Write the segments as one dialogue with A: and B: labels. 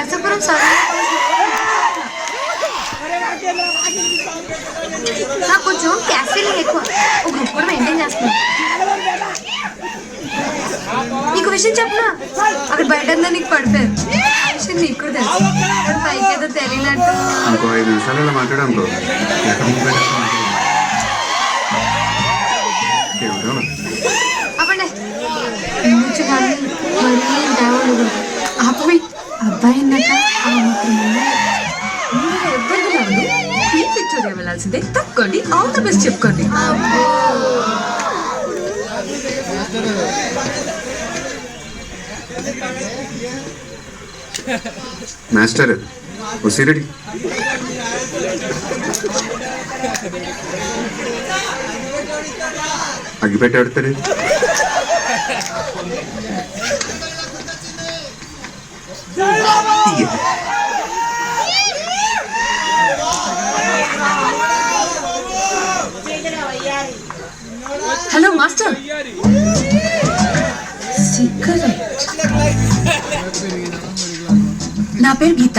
A: Narasapuram sir నాకు కొంచెం cash feeling ఎక్కువ. ఒక గ్రూప్ కూడా మెయింటైన్ చేస్తున్నాను. నీకు విషయం చెప్పనా, అక్కడ బయట నీకు పడిపోయారు. ఆ విషయం నీకు కూడా తెలుసు. పైకి ఏదో తెలియనట్టు
B: ఇంకో 5 నిమిషాలు ఇలా మాట్లాడానుకో.
A: అవ్వండి నుంచి కానీ మరీ దేవాళ్ళు అబ్బాయి అబ్బాయి అన్నాక ఆ మాత్రం ఎవ్వరు రాదు. ఈ పిక్చర్ వెళ్ళాల్సిందే. తక్కువండి, ఆల్ ద బెస్ట్ చెప్పుకోండి.
B: Master ready. అగ్గిపెట్టి ఆడుతుంది.
A: Hello master, cigarette. నా పేరు గీత.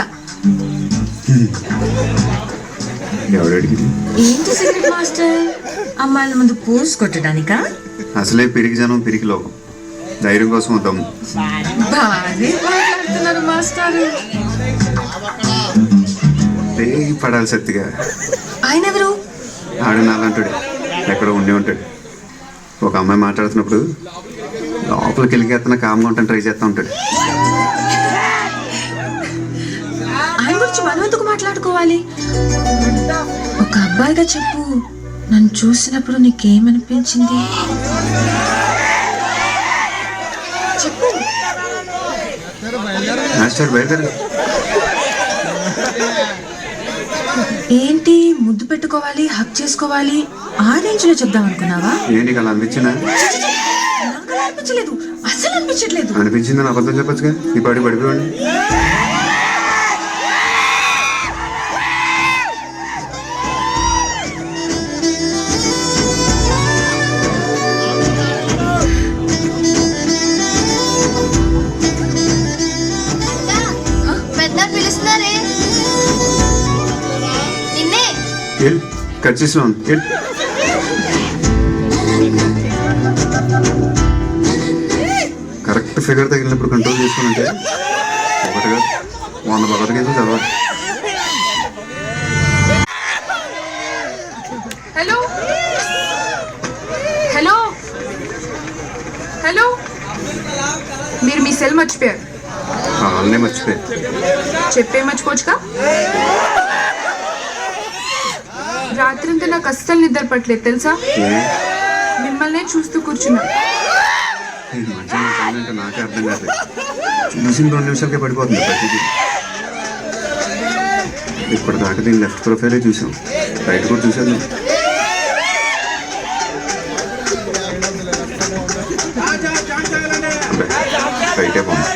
A: ఏంటి సిగరెట్ మాస్టర్? అమ్మాయిల ముందు పోస్ కొట్టడానికా?
B: అసలే పిరికి జనం, పిరికి లోకం. ధైర్యం కోసం వద్దాం.
A: బాగా మాట్లాడుతున్నారు మాస్టర్.
B: పడాలి సత్తిగా.
A: ఆయన ఎవరు?
B: ఆడు నాలంటాడు, ఎక్కడో ఉండి ఉంటాడు. ఒక అమ్మాయి మాట్లాడుతున్నప్పుడు లోపలికి వెళ్ళికేస్తున్న కామ్గా ఉంటాను ట్రై చేస్తూ ఉంటాడు.
A: ఆయన గురించి మనం ఎందుకు మాట్లాడుకోవాలి? ఒక అబ్బాయిగా చెప్పు, నన్ను చూసినప్పుడు నీకేమనిపించింది చెప్పు.
B: మాస్టర్ బయలుదేరు.
A: ఏంటి ముద్దు పెట్టుకోవాలి, హక్ చేసుకోవాలి, ఆ రేంజ్ లో చెప్దాం అనుకున్నావా?
B: ఏంటి అలా అనిపించినా?
A: నాకు అనిపించలేదు, అసలు అనిపించట్లేదు.
B: అనిపించిందని అబద్ధం చెప్పచ్చుగా. ఈ పాటి పడిపోయండి. కట్ చేసి కరెక్ట్ ఫిగర్ తగిలినప్పుడు కంట్రోల్ చేసుకోనంటే ఒకటిగా 100 భగవద్గీతలు చదవాలి.
A: హలో హలో హలో, మీరు మీ సెల్ మర్చిపోయారు.
B: వాళ్ళనే మర్చిపోయారు.
A: చెప్పే మర్చిపోవచ్చుగా. రాత్రంతా నాకు అస్సలు నిద్ర పట్టలేదు తెలుసా. మిమ్మల్నే చూస్తూ కూర్చున్నా.
B: నాకే అర్థం కాదు. చూసిన 2 నిమిషాలకే పడిపోతుంది ప్రతిదీ. ఇప్పటిదాకా దీని లెఫ్ట్ ప్రొఫైలే చూసాం, రైట్ కూడా చూసాను. రైటే బాగుంది.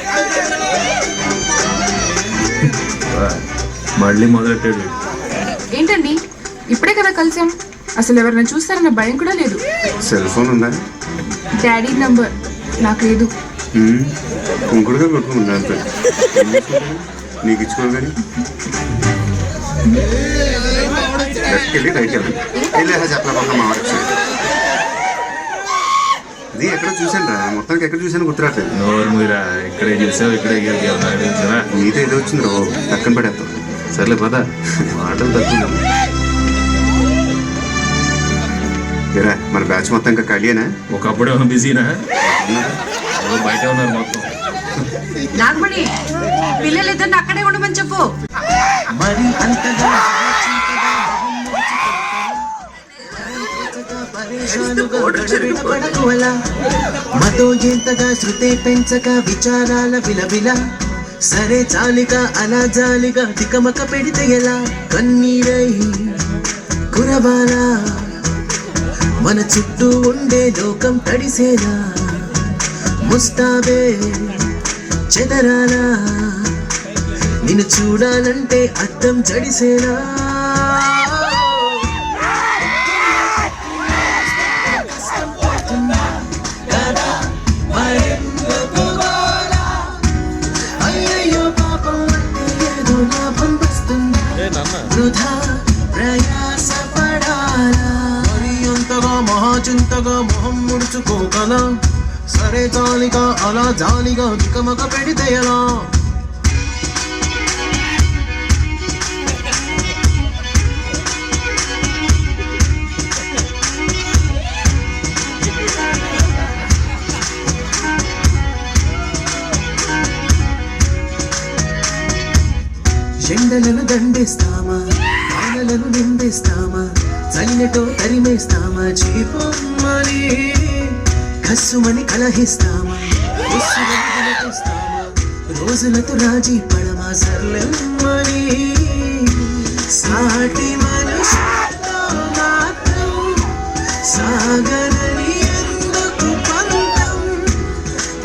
C: మళ్ళీ మొదలెట్టాడు.
A: ఏంటండి ఇప్పుడే కదా కలిసాం, అసలు ఎవరైనా చూస్తారన్న భయం కూడా లేదు.
B: సెల్ ఫోన్ ఉందా?
A: డాడీ నంబర్ నాకు లేదు.
B: కుంకుడుగా కొట్టుకుందా అంతే. నీకు ఇచ్చుకోను కానీ లెఫ్ట్కి వెళ్ళి రైట్ వెళ్ళి చెప్పలేక మా వాడు అది ఎక్కడ చూసాను రా, మొత్తానికి ఎక్కడ చూసాను గుర్తురాట్లేదు.
C: నోరు మీరా ఇక్కడే చూసావు, ఇక్కడే
B: నీతో ఏదో వచ్చింది రో, పక్కన పడేస్తావు.
C: సర్లే పద, మాటలు తక్కువ.
B: మన బ్యాచ్ మొత్తం ఇంకా ఖాళీనా?
C: ఒకప్పుడే ఉన్న బిజీనా? బయట ఉన్నారు మొత్తం.
A: నాగమణి పిల్లలిద్దరిని అక్కడే ఉండమని చెప్పు.
D: మరి అంతగా మతో ఎంతగా శృతే పెంచక విచారాల విలవిల. సరే చాలిగా అలా జాలిగా తికమక పెడితే ఎలా? కన్నీరై కురవాలా మన చుట్టూ ఉండే లోకం తడిసేలా. ముస్తాబే చెదరాలా నిన్ను చూడాలంటే అద్దం జడిసేలా. అయ్యయ్యో పాపం అంటే చింతగా మొహం ముడుచుకోగల సరే జాలిగా అలా జాలిగా తికమక పెడితే ఎలా ఎండలను దండిస్తామా వానలను నిందిస్తామా చలినతో తరిమేస్తామా చీపొమ్మని కస్సుమని కలహిస్తామా ఉస్సుమని విలపిస్తామా రోజులతో రాజీ పడమా సర్లమ్మని సాటి మనుషులతో మాత్రం సాగనని ఎందుకు పంతం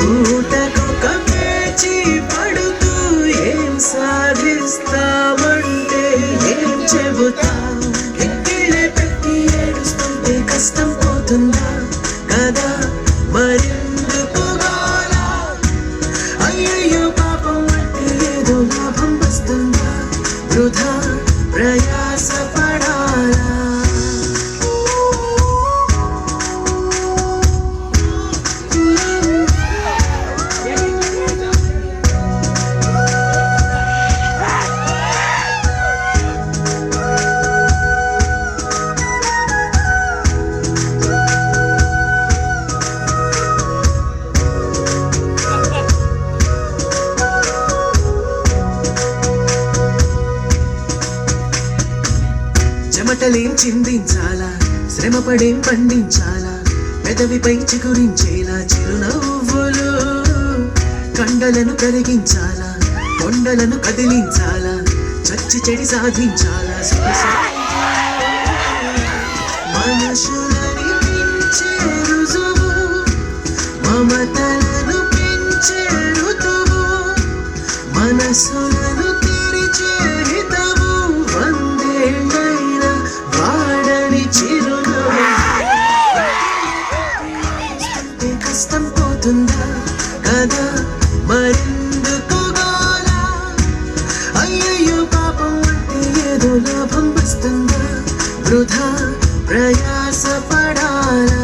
D: పూటకొక పేచి పడుతూ ఏం సాధిస్తామంటే ఏం చెబుతాం ఎక్కిళ్ళే పెట్టి ఏడుస్తుంటే కష్టం పోతుందా కదా మరెందుకు గోలా అయ్యయ్యో పాపం అంటే ఏదో లాభం వస్తుందా వృధా ప్రయాస పడాలా చెమటలేం చిందించాలా శ్రమపడేం పండించాలా పెదవిపై చిగురించేలా చిరునవ్వులు కండలను కరిగించాలా కొండలను కదిలించాలా చచ్చి చెడి సాధించాలా మనుషులని పెంచే రుజువు మమతలను పెంచే ఋతువు మనసులను తెరిచే హితవు వందేళ్ళైన వాడని చిరునవ్వు కష్టం పోతుందా కదా మరెందుకు గోలా అయ్యయ్యో పాపం అంటే ఏదో లాభం వస్తుందా వృధా ప్రయాస పడాలా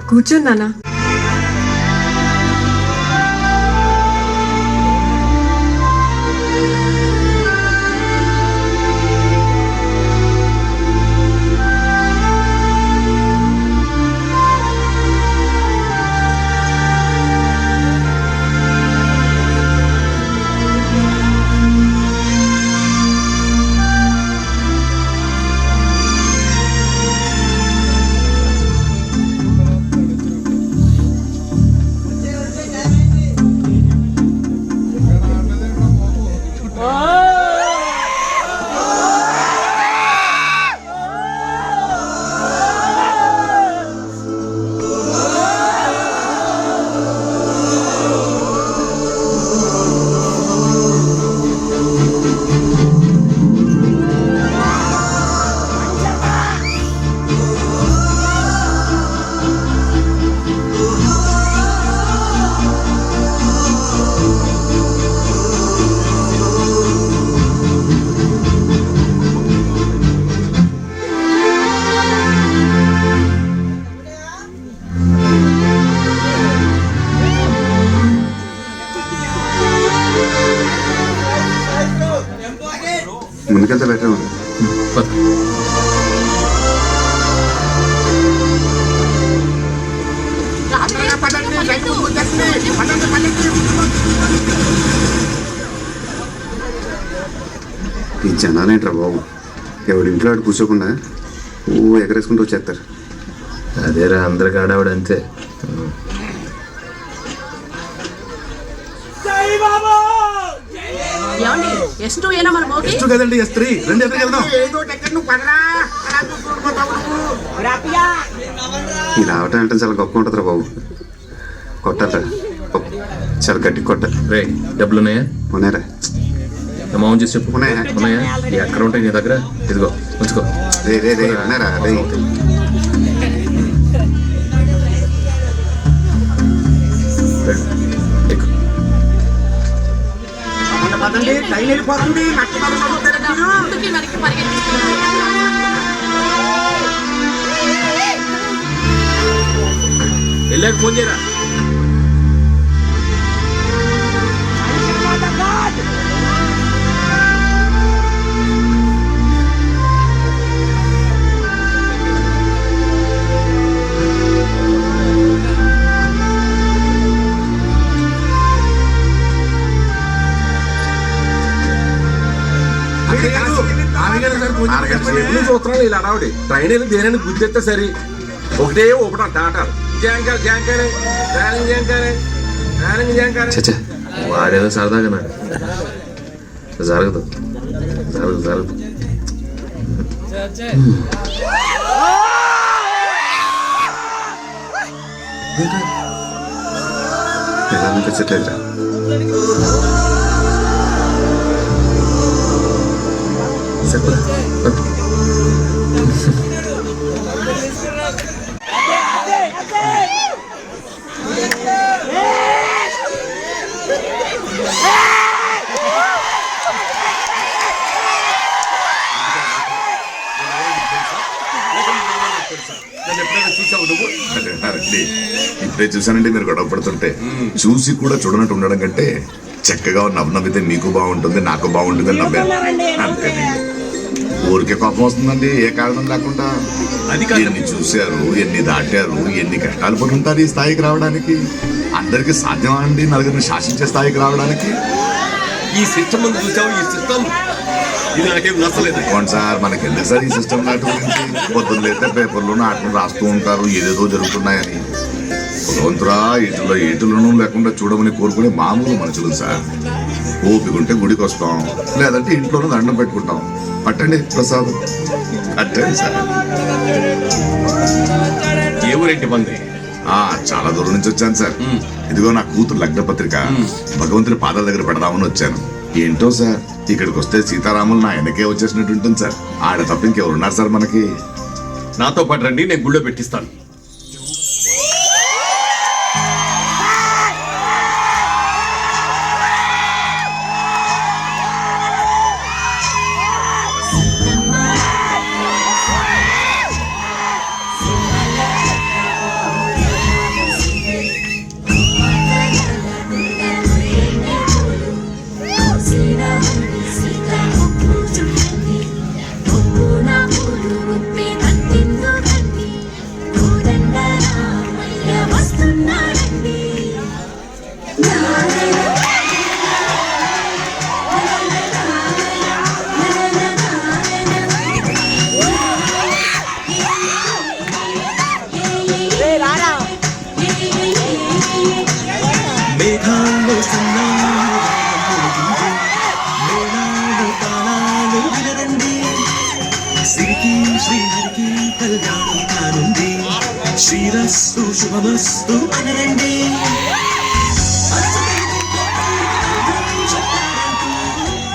A: కూర్చోండి నాన్న.
B: ముందుకెళ్తే బెటర్ ఈ జనాలేంట్రా బాబు ఎవడి ఇంట్లో ఆడు కూర్చోకుండా ఎగరేసుకుంటూ వచ్చేస్తారు.
C: అదేరా అందరి కాడావిడ అంతే.
B: కదండి S3 రెండు ఎదురు వెళ్దాం. ఈ రావటం అంటే చాలా గొప్ప ఉంటుందిరా బాబు. కొట్టారా చాలా గట్టి కొట్టారు.
C: రే డబ్బులున్నాయా?
B: ఉన్నారా
C: మామూలు చేసి చెప్పు.
B: ఉన్నాయా?
C: ఉన్నాయా? ఎక్కడ ఉంటాయి నీ దగ్గర? ఇదిగో ఉంచుకో.
B: రే ఉన్నారా రే
C: ఎక్కు. వెళ్ళాక ఫోన్ చేయరా. చూస్తున్నాను ఇలా అడావిడి ట్రైన్ వెళ్ళి దేనైనా గుర్తెత్తే సరి ఒకటే ఒకటి టాటాలు జాంకాయలు జాంకాయలే ర్యాలింగ్ జాంకాయలే ర్యాలింగ్ జాంకాయలే. చచ్చా వాడేదో సరదాగా నాకు జరగదు జరగదు జరగదు.
B: ఎలా అనిపించట్లేదురా?
C: సరిపోదా?
E: ఇప్పుడే చూసానండి మీరు గొడవ పడుతుంటే. చూసి కూడా చూడనట్టు ఉండడం కంటే చక్కగా నవ్వితే మీకు బాగుంటుంది నాకు బాగుంటుంది అని నవ్వాను అంతేనండి. ఊరికే కోపం వస్తుందండి ఏ కారణం లేకుండా. ఎన్ని చూశారు, ఎన్ని దాటారు, ఎన్ని కష్టాలు పడి ఉంటారు ఈ స్థాయికి రావడానికి. అందరికి సాధ్యమా అండి నలుగురిని శాసించే స్థాయికి రావడానికి?
C: ఈ సిస్టమ్ చూసావు, ఈ సిస్టమ్ ఇది నాకేం నచ్చలేదు.
E: సార్ మనకి ఎందుకు సార్ ఈ సిస్టమ్ నాటి గురించి? పొద్దున్న అయితే పేపర్లోనూ ఆటలు రాస్తూ ఉంటారు ఏదేదో జరుగుతున్నాయని. భగవంతురా ఇటులో ఏటులను లేకుండా చూడమని కోరుకునే మామూలు మనుషులు సార్. ఓపిక ఉంటే గుడికి వస్తాం, లేదంటే ఇంట్లోనూ దండం పెట్టుకుంటాం. పట్టండి ప్రసాదం కట్టండి సార్.
C: ఏ ఊరేంటి మంది?
E: చాలా దూరం నుంచి వచ్చాను సార్. ఇదిగో నా కూతురు లగ్న పత్రిక భగవంతుని పాదాల దగ్గర పెడదామని వచ్చాను. ఏంటో సార్ ఇక్కడికి వస్తే సీతారాములు నా వెనకే వచ్చేసినట్టు ఉంటుంది సార్. ఆడ తప్ప ఇంకెవరున్నారు సార్ మనకి?
C: నాతో పాటు రండి, నేను గుళ్ళో పెట్టిస్తాను.
D: మేఘాలు మేళాలు తాళాలు వినరండి. సిరికి శ్రీహరికి కళ్యాణం కానుంది. శ్రీరస్తు శుభమస్తు అనరండి.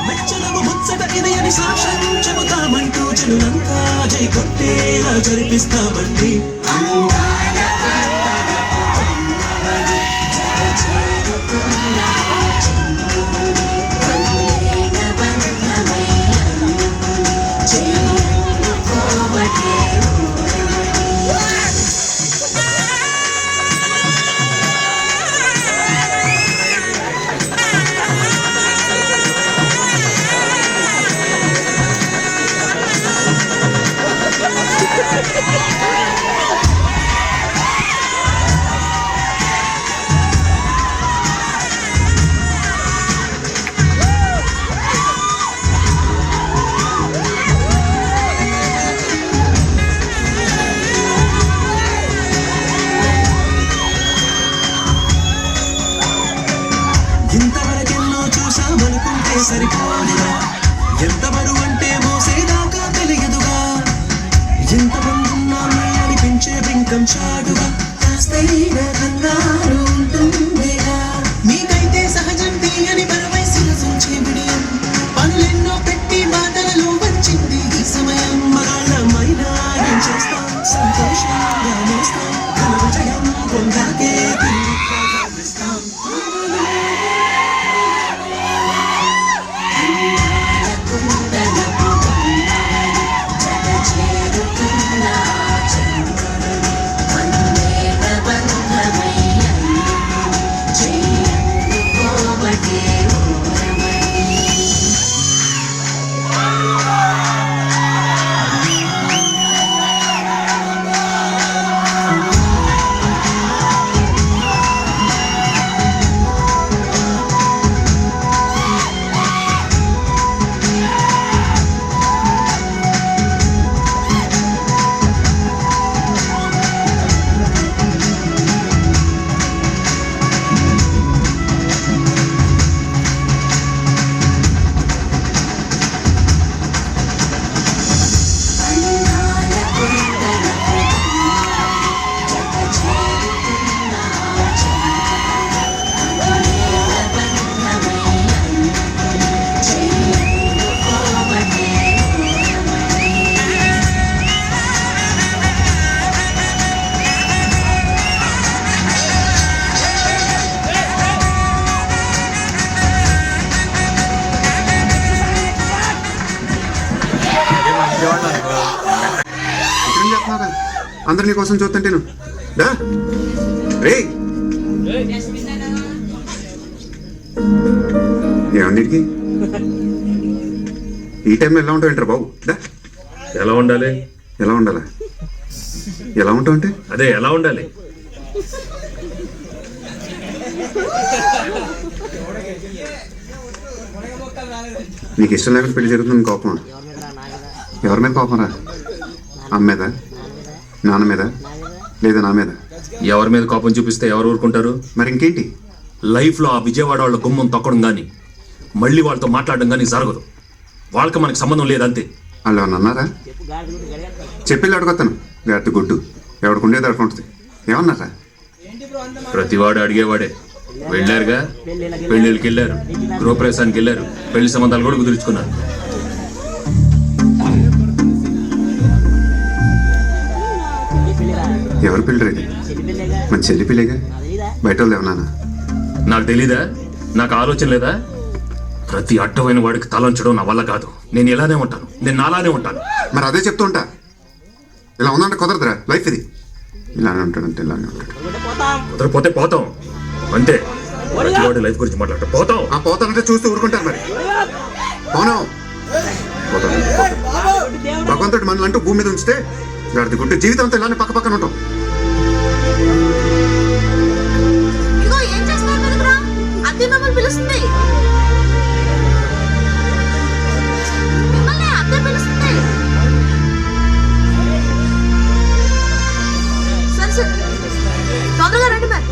D: మెచ్చనము ముచ్చట ఇది అని సాక్ష్యం చెబుతామంటూ జనులంతా జై కొట్టేలా జరిపిస్తామండి. ఇంతవరకెన్నో చూసామనుకుంటే సరిపోదుగా. ఎంత బరువంటే మోసేదాకా తెలియదుగా. ఎంతమందున్నా అనిపించే బింకం చాటుగా కాస్తైన కంగారు ఉంటుందిగా. మీకైతే సహజం తీయని బలమై శిరసుంచే బిడియం.
B: ఇక్కడేం చేస్తున్నారా? అందరు నీ కోసం చూస్తుంటేను రే ఏమన్నిటికి ఈ టైంలో ఎలా ఉంటావు ఏంటారు బాబు?
C: ఎలా ఉండాలి?
B: ఎలా ఉండాలా? ఎలా ఉంటావు అంటే
C: అదే ఎలా ఉండాలి?
B: నీకు ఇష్టం లేకుండా పెళ్లి జరుగుతుంది కోపమా? ఎవరి మీద కోపం రా? అమ్మ మీద, నాన్న మీద, లేదా నా మీద?
C: ఎవరి మీద కోపం చూపిస్తే ఎవరు ఊరుకుంటారు?
B: మరి ఇంకేంటి?
C: లైఫ్లో ఆ విజయవాడ వాళ్ళ గుమ్మం తొక్కడం కానీ మళ్ళీ వాళ్ళతో మాట్లాడడం కానీ జరగదు. వాళ్ళకి మనకి సంబంధం లేదంతే.
B: వాళ్ళు ఏమన్నా అన్నారా? చెప్పిల్లు అడుగుతాను గాడి గుడ్డు ఎవడుకుండేది అడుకుంటుంది. ఏమన్నారా?
C: ప్రతివాడు అడిగేవాడే. వెళ్ళారుగా, పెళ్ళిళ్ళకి వెళ్ళారు, గృహప్రవేశానికి వెళ్ళారు, పెళ్లి సంబంధాలు కూడా కుదుర్చుకున్నారు.
B: ఎవరు పిల్లరు ఇది? మన చెల్లి పిల్లేగా, బయట వాళ్ళు ఏమన్నా?
C: నాకు తెలీదా? నాకు ఆలోచన లేదా? ప్రతి అడ్డమైన వాడికి తలంచడం నా వల్ల కాదు. నేను ఇలానే ఉంటాను, నేను నాలానే ఉంటాను.
B: మరి అదే చెప్తూ ఉంటా. ఇలా ఉందంటే కుదరదురా లైఫ్ ఇది. ఇలానే ఉంటాడంటే ఇలానే ఉంటాడు.
C: కుదరపోతే పోతాం అంతే. ప్రతివాడి లైఫ్ గురించి మాట్లాడటం పోతాం.
B: ఆ పోతానంటే చూస్తూ ఊరుకుంటారు. మరి పోను భగవంతుడు మనల్ని అంటూ భూమి మీద ఉంచితే గాడిది గుడ్డు జీవితం అంతా ఇలానే పక్క పక్కన ఉంటాం.
A: ఇదిగో ఏం చేస్తున్నారు కదరా? అత్తే మమ్మల్ని పిలుస్తుంది. మిమ్మల్ని అత్తే పిలుస్తుంది. సరే సరే తొందరగా రండి మరి.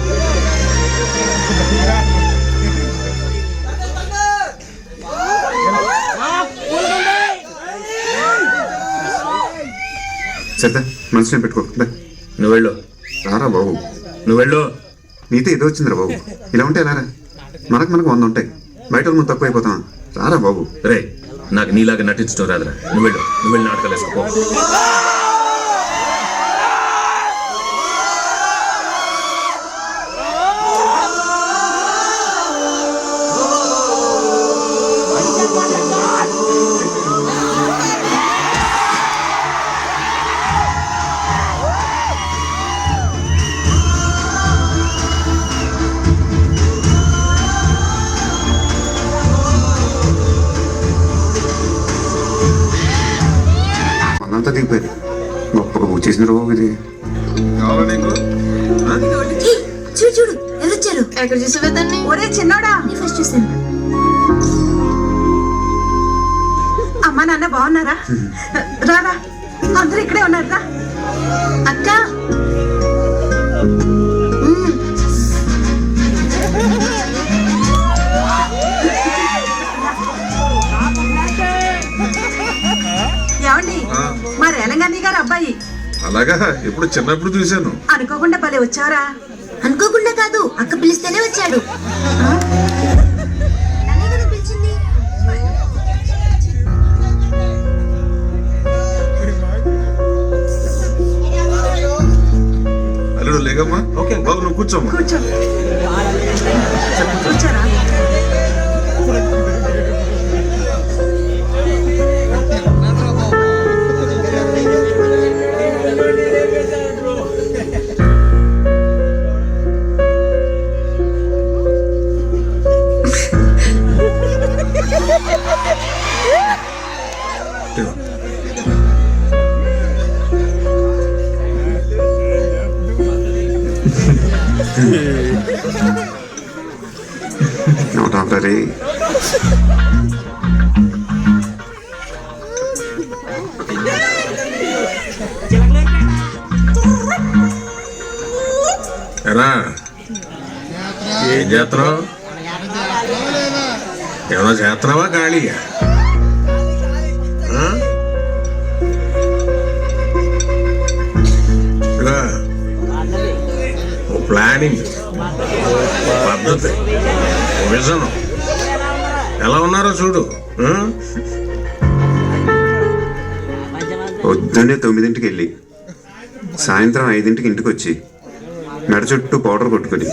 B: సరే మనసునే పెట్టుకో.
C: నువ్వు వెళ్ళు.
B: రారా బాబు,
C: నువ్వు వెళ్ళు.
B: నీతో ఏదో వచ్చిందిరా బాబు. ఇలా ఉంటే ఎలా రా? మనకు 100 ఉంటాయి, బయట మనం తక్కువ అయిపోతాం. రారా బాబు.
C: రే నాకు నీలాగా నటించడం రాదురా. నువ్వు వెళ్ళు, నువ్వు వెళ్ళి నాటకాలు వేసుకో.
B: మనంతా దిగిపోయింది. గొప్పగా పూజ చేసిన బాబు ఇది.
A: చూడు చూడు ఎవరొచ్చారు? ఎక్కడ చూసేవేదాన్ని? ఒరే చిన్నోడా, ఫస్ట్ చూసాను. అమ్మా నాన్న బాగున్నారా? రారా, అందరూ ఇక్కడే ఉన్నారా? అక్క ఏమండి, మా రేలంగాన్ని గారు అబ్బాయి.
F: అలాగా, ఇప్పుడు చిన్నప్పుడు చూశాను.
A: అనుకోకుండా భలే వచ్చావరా. అనుకోకుండా కాదు, అక్క పిలిస్తేనే వచ్చాడు.
F: అల్లుడు లేకమ్మా. ఓకే బాబు, నువ్వు కూర్చోమ్మా.
A: కూర్చో కూర్చోరా.
B: డాక్టరే
F: ఎరా ఏం చేస్తున్నావు? ఏమన్నా చేస్తున్నావా ఖాళీగా? ఓ ప్లానింగ్, పద్ధతి, విజన్ ఎలా ఉన్నారో చూడు.
B: పొద్దున్నే 9ంటికి వెళ్ళి సాయంత్రం 5ంటికి ఇంటికి వచ్చి మెడ చుట్టూ పౌడర్ కొట్టుకుని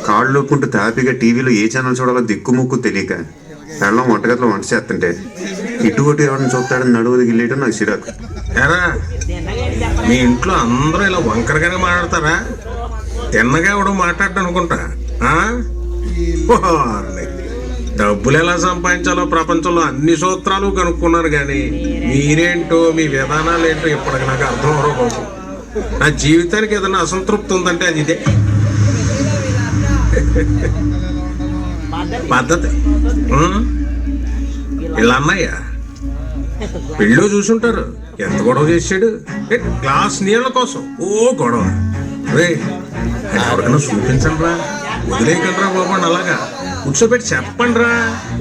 B: కాళ్ళు ఒప్పుకుంటూ తాపిగా టీవీలో ఏ ఛానల్ చూడాలో దిక్కుముక్కు తెలియక పెళ్ళం వంటగదిలో వంట చేస్తుంటే ఇటు అటు ఎవరిని చూస్తాడని నడువులు గిల్లేయడం నాకు చిరాకు.
C: ఎరా మీ ఇంట్లో అందరూ ఇలా వంకరగానే మాట్లాడతారా? తిన్నగా ఎవడో మాట్లాడ్డా అనుకుంటా. ఓర్ని. డబ్బులు ఎలా సంపాదించాలో ప్రపంచంలో అన్ని సూత్రాలు కనుక్కున్నారు కానీ మీరేంటో మీ విధానాలు ఏంటో ఇప్పటికి నాకు అర్థం అవరో బాబు. నా జీవితానికి ఏదైనా అసంతృప్తి ఉందంటే అది ఇదే పద్ధతి. ఇలా అన్నయ్య పెళ్ళో చూసుంటారు, ఎంత గొడవ చేసాడు. గ్లాస్ నీళ్ళ కోసం ఓ గొడవ. రే ఎవరికైనా చూపించండి రా, వదిలేయకండి రా బాబు అని అలాగా కూర్చోబెట్టి చెప్పండి రా,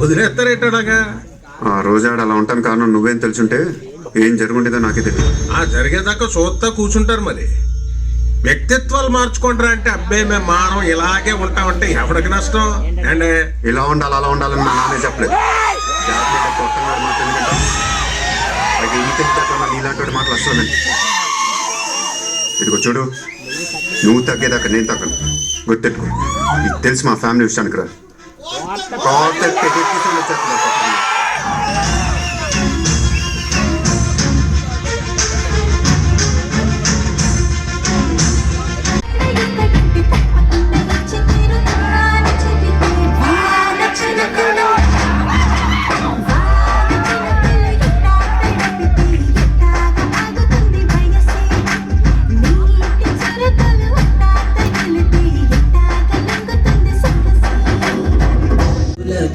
C: వదిలేస్తారేటాడాగా.
B: ఆ రోజు ఆడ అలా ఉంటాను కారణం నువ్వేం తెలుసుంటే ఏం జరుగుండేదో నాకే తెలియదు.
C: ఆ జరిగేదాకా చూస్తా కూర్చుంటారు. మరి వ్యక్తిత్వాలు మార్చుకుంటారా అంటే అబ్బాయి మేము మారం ఇలాగే ఉంటామంటే ఎవరికి నష్టం అండ్
B: ఇలా ఉండాలి అలా ఉండాలని మా నాన్నే చెప్పలేదు. నీలాంటి మాటలు వస్తుందండి. ఇదిగో చూడు, నువ్వు తగ్గేదాకా నేను తగ్గను, గుర్తెట్టుకో. ఇది తెలిసి మా ఫ్యామిలీ విషయానికి రా.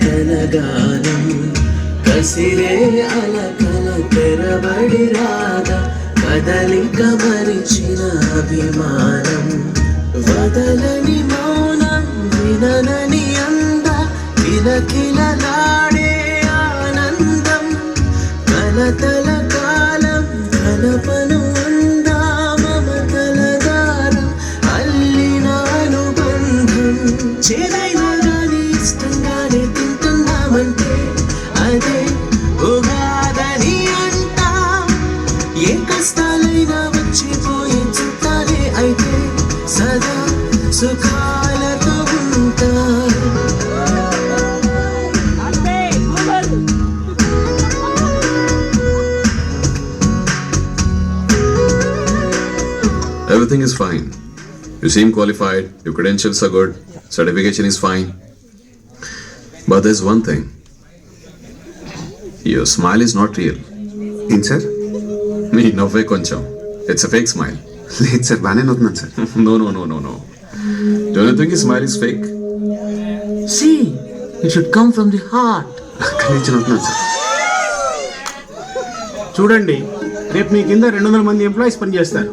D: కనగానం కసిరే అలకల తెరబడి రాద కదలిక మరిచిన అభిమానం వదలని మౌనం విననని అంద కిలకిలలాడే ఆనందం కలతల కాలం కలపను అందా మమతల దారం అల్లిన అనుబంధం చేదైనా గాని ఇష్టంగానే తింటున్నామంటే అదే ఉగాదని అంటా. ఏ కష్టాలైనా వచ్చిపోయే చుట్టాలే అయితే సదా సుఖాలతో ఉంటా.
G: Everything is fine. You seem qualified, your credentials are good, certification is fine. But there's one thing. Your smile is not real.
B: ఏం sir?
G: Me navve koncham. It's a fake smile.
B: లేదు సార్, బాగానే నవ్వుతున్నాను sir.
G: No. Don't you think his smile is fake?
D: See, it should come from the heart.
B: అక్కడి నుంచి నవ్వుతున్నాను sir.
H: చూడండి, రేపు మీ కింద 200 మంది employees పనిచేస్తారు.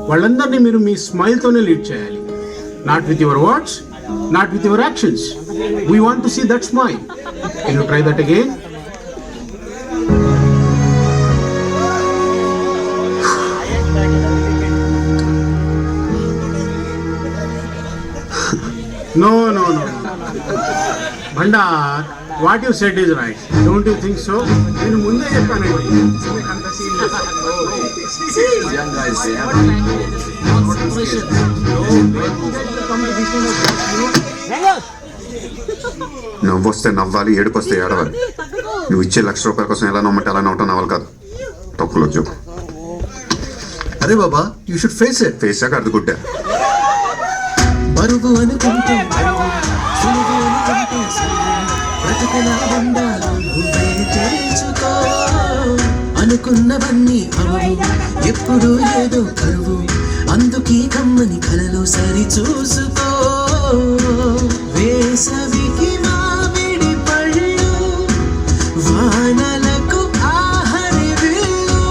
H: వాళ్ళందరినీ మీరు మీ స్మైల్తోనే లీడ్ చేయాలి. Not with your words, not with your actions. We want to see that smile. Can you try that again? No. Bhandar, what you said is right. Don't you think so? నేను ముందే చెప్పానండి.
B: నవ్వొస్తే నవ్వాలి, ఏడుకొస్తే ఏడవాలి. నువ్వు ఇచ్చే ₹1,00,000 కోసం ఎలా నమ్మంటే అలా నవ్వటం నవ్వాలి కాదు. తప్పులు వచ్చావు.
I: అరే బాబా, యూ షుడ్ ఫేస్ ఇట్.
B: ఫేసాక అర్థకుట్టా.
D: బరువు అనుకుంటే బరువు, సులువు అనుకుంటే సులువు, బ్రతుకులా ఉండాలి నువ్వే తెలుసుకో. అనుకున్నవన్నీ అవవు, ఎప్పుడు ఏదో కరువు, అందుకీ కమ్మని కలలో సరి చూసుకో. వేసవికి మామిడి పళ్ళు, వానలకు ఆహరి విల్లు,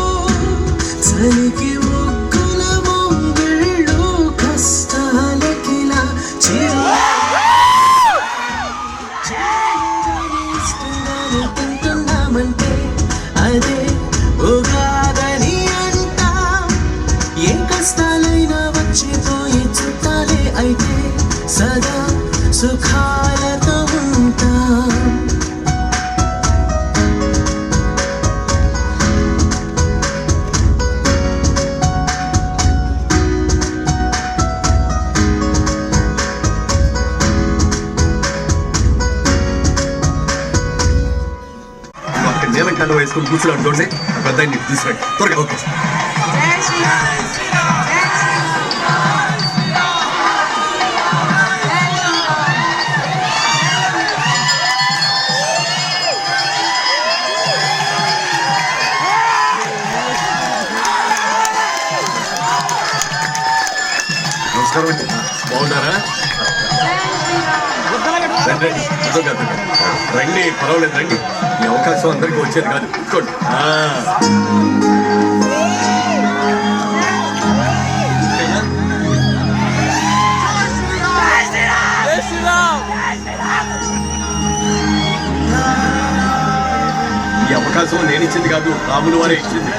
D: చలికి ముగ్గుల ముంగిళ్ళు, కష్టాలకిలా తింటున్నామంటే అదే ఉగాదని అంటా. ఏ కష్టాలైనా వచ్చిపోయి చుట్టాలే అయితే సదా సుఖాలతో ఉంటా.
C: వేసుకుని కూర్చున్నాడు చూడండి పెద్ద నీకు తీసుకురండి త్వరగా. ఓకే
A: జై శ్రీరామ్ జై శ్రీరామ్ జై
C: నమస్కారం అండి బాగున్నారా? రండి రండి కూర్చోండి, కూర్చోండి. రండి పర్వాలేదు రండి. ఈ అవకాశం అందరికీ వచ్చేది కాదు. కూర్చోండి. ఈ అవకాశం నేను ఇచ్చింది కాదు, రాములు వారే ఇచ్చింది.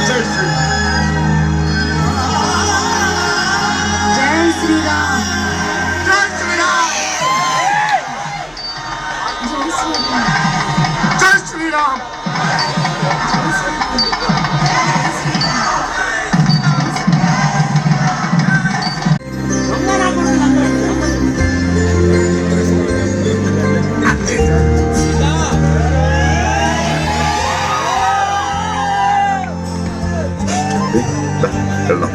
A: జై శ్రీరామ్ జై శ్రీరామ్ జై శ్రీరామ్
B: వెళ్దాం.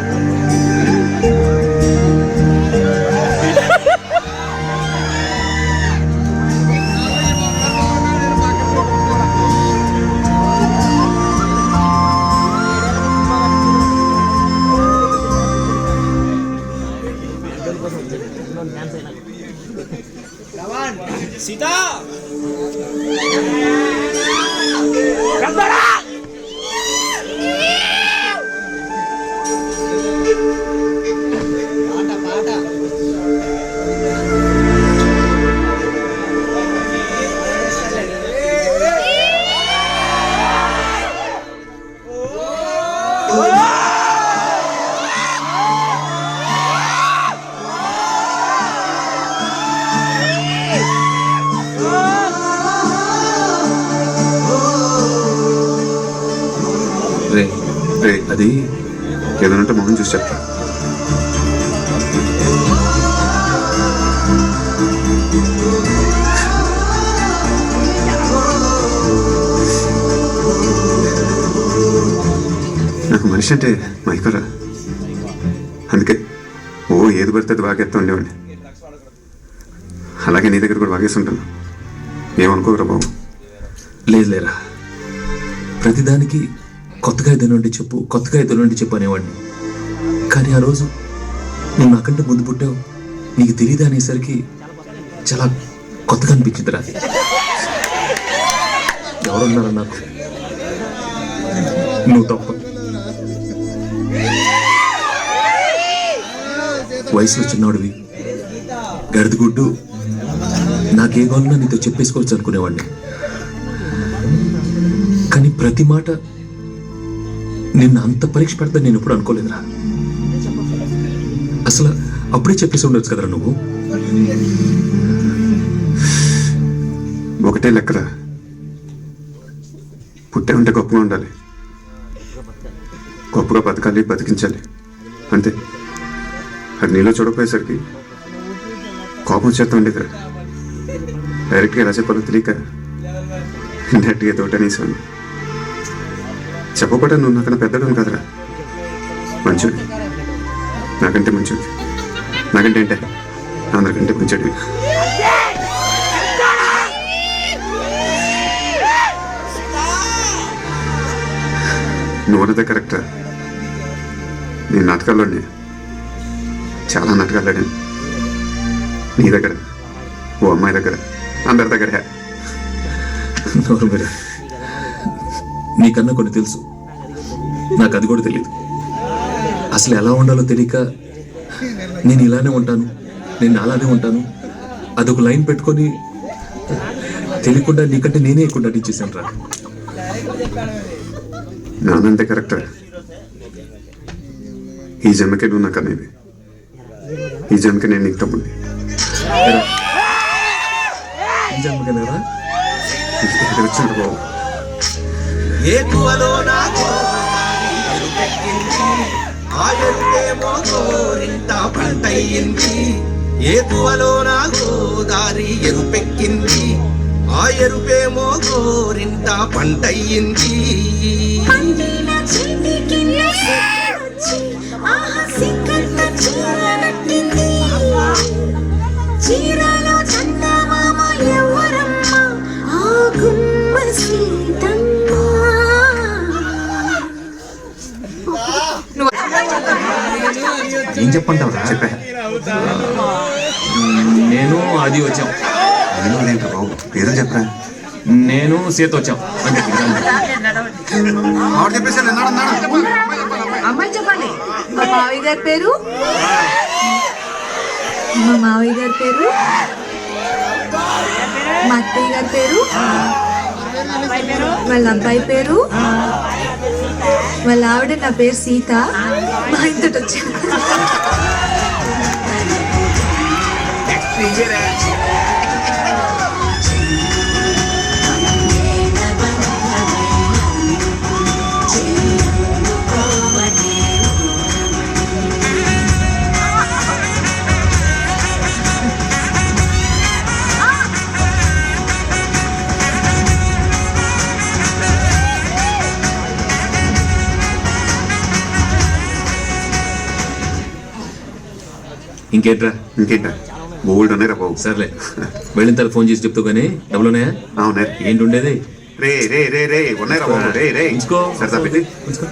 G: రే
B: రే
G: అది
B: ఏదనంటే మొహం చూసి చెప్తా. నాకు మనిషి అంటే మైకరా, అందుకే ఏది పడితే అది బాగేస్తా ఉండేవాడిని. అలాగే నీ దగ్గర కూడా బాగేసి ఉంటాను. ఏమనుకోకరా బాబు.
G: లేదు లేరా, ప్రతిదానికి కొత్తగా ఏదో నుండి చెప్పు, కొత్తగా ఏదో నుండి చెప్పు అనేవాడిని. కానీ ఆ రోజు నువ్వు నాకంటే ముందు పుట్టావు, నీకు తెలియదు అనేసరికి చాలా కొత్తగా అనిపించిందిరా. ఎవరున్నారా నాకు, నువ్వు తప్ప. వయసులో చిన్నవాడివి, గడిదిగుడ్డు, నాకే కావాలన్నా నీతో చెప్పేసుకోవచ్చు అనుకునేవాడిని. కానీ ప్రతి మాట నిన్ను అంత పరీక్ష పెడతా నేను ఎప్పుడు అనుకోలేదురా. అసలు అప్పుడే చెప్పేసి ఉండొచ్చు కదరా నువ్వు.
B: ఒకటే లెక్కరా, పుట్టే ఉంటే గొప్పగా ఉండాలి, గొప్పగా బతకాలి, బతికించాలి, అంతే. అది నీలో చూడకపోయేసరికి కోపం వచ్చేస్తా ఉండేదిరా. డైరెక్ట్గా ఎలా చెప్పాలో తెలియక డైరెక్ట్గా తోటనేసాను. చెప్పబట్ట నువ్వు నాకన్నా పెద్దడం కదరా, మంచోడి, నాకంటే మంచోడి, నాకంటే ఏంటే అందరికంటే మంచోడివి. నువ్వు అన్నదే కరెక్టా. నేను నాటకాల్లోనే చాలా నాటకాలు ఆడాను. నీ దగ్గర, ఓ అమ్మాయి దగ్గర, అందరి దగ్గర.
G: నీకన్నా కొన్ని తెలుసు, నాకు అది కూడా తెలియదు. అసలు ఎలా ఉండాలో తెలియక నేను ఇలానే ఉంటాను, నేను అలానే ఉంటాను, అదొక లైన్ పెట్టుకొని తెలియకుండా నీకంటే నేనే ఎక్కువ నటించేసాను రా.
B: నానంతే కరెక్టా. ఈ జన్మకే నువ్వు నాకు అనేది, ఈ జన్మకే నేను నీకు తమ్ముడిని.
G: జన్మకనేరా
B: వచ్చింది బాబు.
D: ఆ ఎరుపేమో గోరింట పంటయ్యింది ఏతువలో నా గోదారి ఎరుపెక్కింది ఆ ఎరుపేమో గోరింట పంటయ్యింది
A: చీరలో చందమామ ఎవరమ్మ ఆ గుమ్మ సీతమ్మ.
G: ఏం చెప్పంటావురా?
B: చెప్పా.
G: నేను అది వచ్చాం.
B: నేను అదేంట్రా బాబు, పేరు చెప్పరా.
G: నేను సీత వచ్చాం అంతే.
B: ఆవిడ చెప్పేసి
A: అమ్మాయి చెప్పాలి. మా మావయ్య గారి పేరు, మా మావయ్య గారి పేరు, మా అత్తయ్య గారి పేరు, వాళ్ళ అబ్బాయి పేరు, వాళ్ళ ఆవిడ నా పేరు సీత. మా ఇంతటి వచ్చాను.
G: ఇంకేంట్రా?
B: ఇంకేంటా బోల్డ్ ఉన్నాయిరా బాబు.
G: సర్లే, వెళ్ళిన తర్వాత ఫోన్ చేసి చెప్తావు కానీ డబ్బులు ఉన్నాయా?
B: ఉన్నాయి.
G: ఏంటి ఉండేది?
B: రే రే రే రే ఉన్నాయిరా బాబు. రే రే
G: ఉంచుకో.
B: సరే తప్పింది.
G: ఉంచుకో.